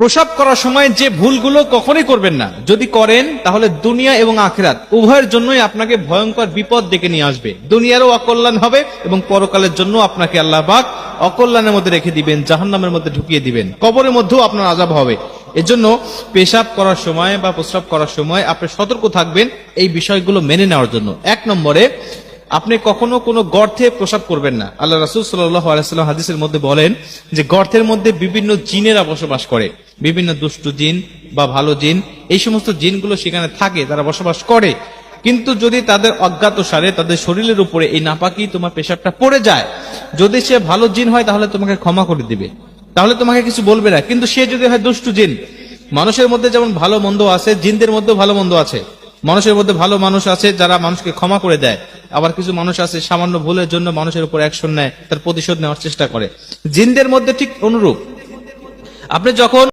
প্রসাব করার সময় যে ভুলগুলো কখনোই করবেন না, যদি করেন তাহলে দুনিয়া এবং আখিরাত উভয়ের জন্যই আপনাকে ভয়ঙ্কর বিপদ ডেকে নিয়ে আসবে। দুনিয়ারও অকল্যাণ হবে এবং পরকালের জন্য আপনাকে আল্লাহ পাক অকল্যাণের মধ্যে রেখে দিবেন, জাহান্নামের মধ্যে ঢুকিয়ে দিবেন, কবরের মধ্যেও আপনার আযাব হবে। এজন্য পেশাব করার সময় বা প্রস্রাব করার সময় আপনি সতর্ক থাকবেন এই বিষয়গুলো মেনে নেওয়ার জন্য। 1 নম্বরে, আপনি কখনো কোনো গর্তে প্রসাব করবেন না। আল্লাহ রাসূল সাল্লাল্লাহু আলাইহি ওয়াসাল্লাম হাদিসের মধ্যে বলেন যে গর্তের মধ্যে বিভিন্ন জিনেরা বসবাস করে, বিভিন্ন দুষ্ট জিন বা ভালো জিন, এই সমস্ত জিনগুলো সেখানে থাকে, তারা বসবাস করে। কিন্তু যদি তাদের অজ্ঞাতসারে তাদের শরীরের উপরে এই নাপাকি তোমার পেশাবটা পড়ে যায়, যদি সে ভালো জিন হয় তাহলে তোমাকে ক্ষমা করে দিবে, তাহলে তোমাকে কিছু বলবে না। কিন্তু সে যদি হয় দুষ্ট জিন, মানুষের মধ্যে যেমন ভালো মন্দ আছে, জিনদের মধ্যে ভালো মন্দ আছে। মানুষের মধ্যে ভালো মানুষ আছে যারা মানুষকে ক্ষমা করে দেয়, আবার কিছু মানুষ আছে সামান্য ভুলের জন্য মানুষের উপর অ্যাকশন নেয়, তার প্রতিশোধ নেওয়ার চেষ্টা করে। জিনদের মধ্যে ঠিক অনুরূপ। আপনি যখন